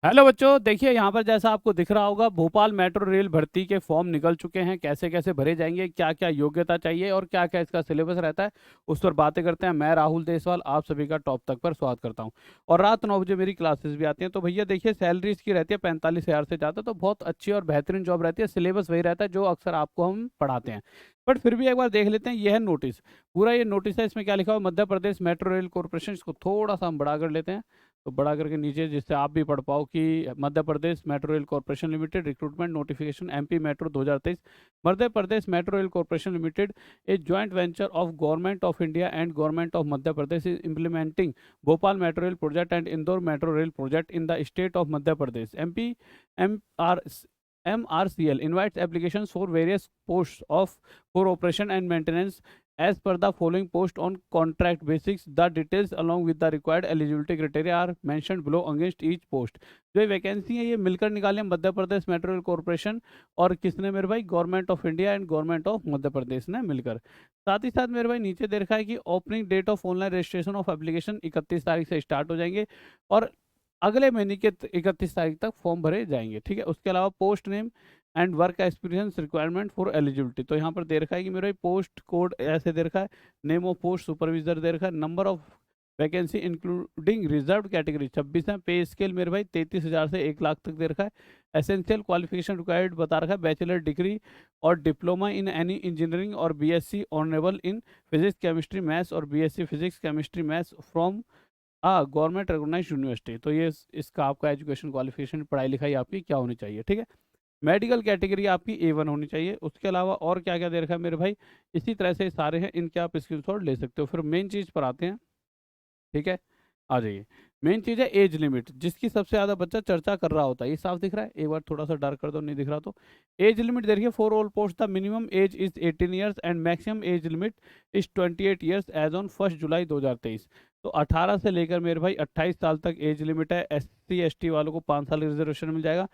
Hello बच्चों, देखिए यहाँ पर जैसा आपको दिख रहा होगा भोपाल मेट्रो रेल भर्ती के फॉर्म निकल चुके हैं। कैसे कैसे भरे जाएंगे, क्या क्या योग्यता चाहिए और क्या क्या इसका सिलेबस रहता है, उस पर बातें करते हैं। मैं राहुल देसवाल आप सभी का टॉप तक पर स्वागत करता हूँ। और रात 9 बजे मेरी क्लासेस भी आती हैं। तो भैया देखिए, सैलरी इसकी रहती है 45,000 से ज़्यादा, तो बहुत अच्छी और बेहतरीन जॉब रहती है। सिलेबस वही रहता है जो अक्सर आपको हम पढ़ाते हैं। बट फिर भी एक बार देख लेते हैं। यह है नोटिस, पूरा ये नोटिस है। इसमें क्या लिखा हुआ, मध्य प्रदेश मेट्रो रेल कॉरपोरेशन। इसको थोड़ा सा हम बड़ा कर लेते हैं, तो बड़ा करके नीचे, जिससे आप भी पढ़ पाओ कि Madhya Pradesh metro rail corporation limited recruitment notification MP metro 2023। Madhya Pradesh metro rail corporation limited a joint venture of government of India and government of Madhya Pradesh is implementing Bhopal metro rail project and Indore metro rail project in the state of Madhya Pradesh. MP M R MRCL invites applications for various posts of for operation and maintenance as per the following post on contract basis. The details along with the required eligibility criteria are mentioned below against each post. जो ये vacancy है ये मिलकर निकाले Madhya Pradesh metro rail corporation और किसने मेरे भाई, government of India and government of Madhya Pradesh ने मिलकर। साथ ही साथ मेरे भाई नीचे दे रखा है कि opening date of online registration of application 31 तारीख से स्टार्ट हो जाएंगे और अगले महीने के 31 तारीख तक फॉर्म भरे जाएंगे। ठीक है, उसके अलावा post name and work experience requirement for eligibility, तो यहाँ पर दे रखा है कि मेरा पोस्ट कोड ऐसे दे रखा है, नेम ऑफ पोस्ट सुपरविजर दे रखा है, number of vacancy including reserve category 26 है, पे स्केल मेरे भाई 33,000 से 1 लाख तक दे रखा है। एसेंशियल क्वालिफिकेशन रिक्वायर्ड बता रखा है, बैचलर डिग्री और डिप्लोमा इन एनी इंजीनियरिंग और BSc honourable in physics chemistry maths और BSc physics chemistry maths from government recognised university. तो ये इसका आपका एजुकेशन क्वालिफिकेशन, पढ़ाई लिखाई आपकी क्या होनी चाहिए। ठीक है, मेडिकल कैटेगरी आपकी A1 होनी चाहिए। उसके अलावा और क्या क्या दे रखा है मेरे भाई, इसी तरह से सारे हैं, इनके आप स्क्रीनशॉट ले सकते हो। फिर मेन चीज़ पर आते हैं। ठीक है, आ जाइए। मेन चीज़ है एज लिमिट, जिसकी सबसे ज़्यादा बच्चा चर्चा कर रहा होता है। ये साफ दिख रहा है, एक बार थोड़ा सा डार्क कर दो, नहीं दिख रहा तो। एज लिमिट देखिए, for all post the minimum age is 18 years and maximum age limit is 28 years age on 1 July 2023। तो 18 से लेकर मेरे भाई 28 साल तक एज लिमिट है। SC ST वालों को 5 साल रिजर्वेशन मिल जाएगा।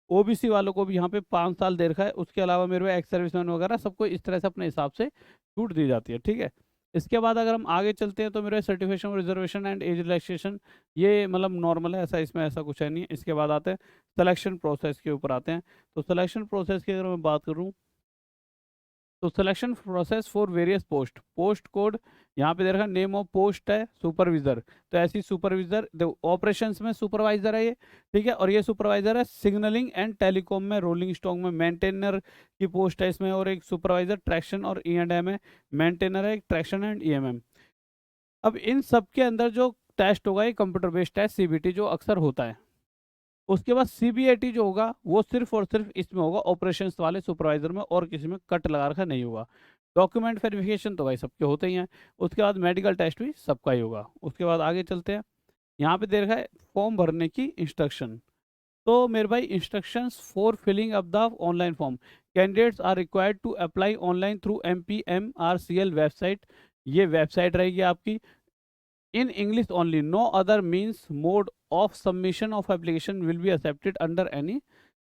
OBC वालों को भी यहाँ पे 5 साल दे रखा है। उसके अलावा मेरे भाई एक्स सर्विसमैन वगैरह सबको इस तरह से अपने हिसाब से छूट दी जाती है। ठीक है, इसके बाद अगर हम आगे चलते हैं तो मेरे certification reservation and age relaxation, ये मतलब नॉर्मल है, ऐसा इसमें ऐसा कुछ है नहीं है। इसके बाद आते हैं सिलेक्शन प्रोसेस के ऊपर आते हैं। तो सिलेक्शन प्रोसेस की अगर मैं बात करूँ, तो selection process for various post, post code यहाँ पे दे रखा, नेम ऑफ पोस्ट है सुपरविजर, तो ऐसी सुपरविजर ऑपरेशंस में सुपरवाइजर है ये। ठीक है, और ये सुपरवाइजर है सिग्नलिंग एंड टेलीकॉम में, रोलिंग स्टॉक में मेंटेनर की पोस्ट है इसमें, और एक सुपरवाइजर ट्रैक्शन और E&M है। मेंटेनर है एक ट्रैक्शन एंड EMM। अब इन सब के अंदर जो टेस्ट होगा ये कंप्यूटर बेस्ड टेस्ट CBT जो अक्सर होता है। उसके बाद CBAT जो होगा वो सिर्फ और सिर्फ इसमें होगा ऑपरेशंस वाले सुपरवाइजर में, और किसी में कट लगा रखा नहीं होगा। डॉक्यूमेंट वेरिफिकेशन तो भाई सबके होते ही हैं। उसके बाद मेडिकल टेस्ट भी सबका ही होगा। उसके बाद आगे चलते हैं, यहाँ पे दे रखा है फॉर्म भरने की इंस्ट्रक्शन। तो मेरे भाई, instructions for filling up the online form, candidates are required to apply online through MPMRCL website. ये वेबसाइट रहेगी आपकी, in English only, no other means mode of submission of application will be accepted under any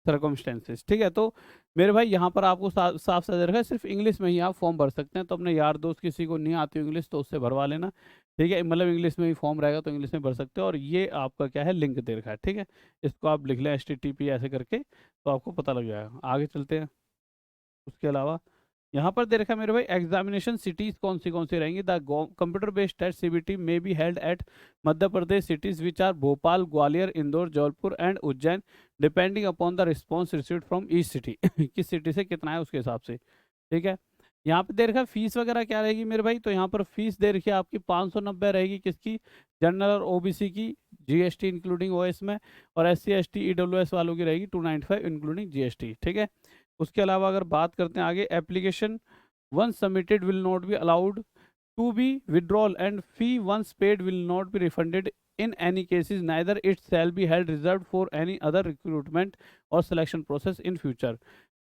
circumstances। ठीक है, तो मेरे भाई यहाँ पर आपको साफ साफ दे रखा है सिर्फ इंग्लिश में ही आप फॉर्म भर सकते हैं। तो अपने यार दोस्त किसी को नहीं आती इंग्लिश तो उससे भरवा लेना। ठीक है, मतलब इंग्लिश में ही फॉर्म रहेगा तो इंग्लिश में भर सकते हो। और ये आपका क्या है, लिंक दे रखा है। ठीक है, इसको आप लिख लें HTTP ऐसे करके, तो आपको पता लग जाएगा। आगे चलते हैं। उसके अलावा यहाँ पर दे रखा है मेरे भाई, एग्जामिनेशन सिटीज कौन सी रहेंगी। The computer based test CBT में be held at Madhya Pradesh cities which are Bhopal, Gwalior, Indore, Jabalpur and Ujjain, depending upon the response received from each city. किस सिटी से कितना है उसके हिसाब से। ठीक है, यहाँ पे दे रखा है फीस वगैरह क्या रहेगी मेरे भाई। तो यहाँ पर फीस दे रखी है आपकी 590 रहेगी, किसकी, जनरल और OBC की, GST इंक्लूडिंग OS में, और SC ST EWS वालों की रहेगी 295 इंक्लूडिंग GST। ठीक है, उसके अलावा अगर बात करते हैं आगे, application once submitted will not be allowed to be withdrawal and fee once paid will not be refunded in any cases, neither it shall be held reserve for any other recruitment or selection process in future.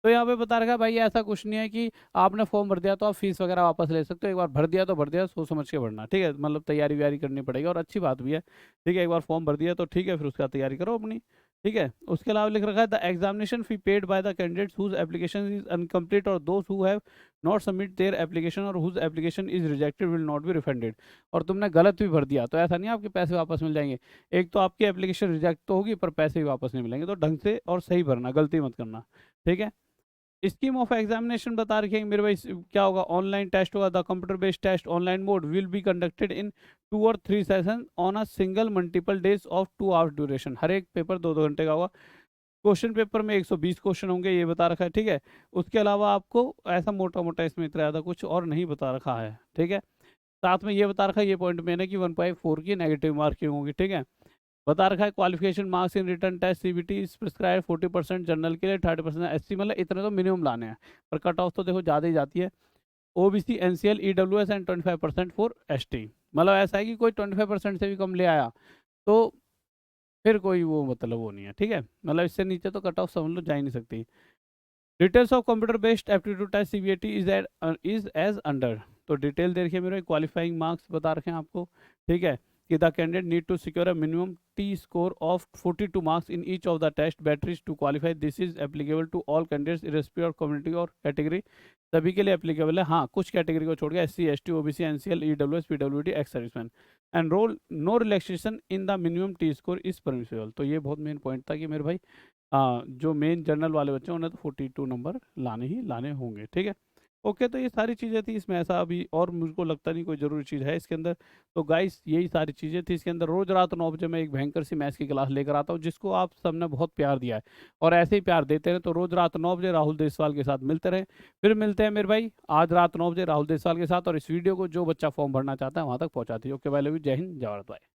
तो यहाँ पे बता रखा है भाई, ऐसा कुछ नहीं है कि आपने फॉर्म भर दिया तो आप फीस वगैरह वापस ले सकते हो। एक बार भर दिया तो भर दिया, सोच समझ के भरना। ठीक है, मतलब तैयारी व्यारी करनी पड़ेगी, और अच्छी बात भी है। ठीक है, एक बार फॉर्म भर दिया तो ठीक है, फिर उसका तैयारी करो अपनी। ठीक है। उसके अलावा लिख रखा है the examination fee paid by the candidates whose application is incomplete और those who have not submit their application और whose application is rejected will not be refunded. और तुमने गलत भी भर दिया तो ऐसा नहीं आपके पैसे वापस मिल जाएंगे। एक तो आपकी एप्लीकेशन रिजेक्ट तो होगी पर पैसे भी वापस नहीं मिलेंगे। तो ढंग से और सही भरना, गलती मत करना। ठीक है। स्कीम ऑफ एग्जामिनेशन बता रखे हैं मेरे भाई। क्या होगा, ऑनलाइन टेस्ट होगा। The computer based test online mode will be conducted in 2 और 3 session on a single multiple days of 2 hours duration. हर एक पेपर 2-2 घंटे का होगा। क्वेश्चन पेपर में 120 क्वेश्चन होंगे, ये बता रखा है। ठीक है। उसके अलावा आपको ऐसा मोटा मोटा इसमें इतना ज़्यादा कुछ और नहीं बता रखा है। ठीक है। साथ में ये बता रखा है, ये पॉइंट मैंने कि 1.4 की नेगेटिव मार्किंग होगी। ठीक है। बता रखा है qualification marks in written test CBT is prescribe 40% general के लिए, 30% एससी, मतलब इतने तो मिनिमम लाने हैं। पर कट ऑफ तो देखो ज़्यादा ही जाती है। OBC NCL EWS and 25% for ST. मतलब ऐसा है कि कोई 25% से भी कम ले आया तो फिर कोई वो मतलब वो नहीं है। ठीक है। मतलब इससे नीचे तो कट ऑफ समझ लो जा ही नहीं सकती। Details of computer based aptitude test CBAT is as under. तो डिटेल देखिए मेरे, क्वालिफाइंग मार्क्स बता रखे हैं आपको। ठीक है। कि the candidate need to secure a minimum T score of 42 marks in each of the test batteries to qualify. This is applicable to all candidates irrespective of community or category. सभी के लिए एप्लीकेबल है। हाँ, कुछ category को छोड़ के SC ST OBC NCL EWS पीडब्ल्यूडी ex serviceman and roll no relaxation in the minimum T score is permissible. तो ये बहुत मेन पॉइंट था कि मेरे भाई जो मेन जनरल वाले बच्चे हैं उन्हें तो 42 नंबर लाने ही लाने होंगे। ठीक है। ओके, तो ये सारी चीज़ें थी इसमें। ऐसा अभी और मुझको लगता नहीं कोई ज़रूरी चीज़ है इसके अंदर। तो गाइस यही सारी चीज़ें थी इसके अंदर। रोज़ रात 9 बजे मैं एक भयंकर सी मैथ्स की क्लास लेकर आता हूँ, जिसको आप सबने बहुत प्यार दिया है और ऐसे ही प्यार देते रहे। तो रोज़ रात 9 बजे राहुल देसवाल के साथ मिलते रहे। फिर मिलते हैं मेरे भाई आज रात 9 बजे राहुल देसवाल के साथ। और इस वीडियो को जो बच्चा फॉर्म भरना चाहता है वहाँ तक पहुँचा दीजिए। ओके भाई, लव यू, जय हिंद, जय भारत, भाई।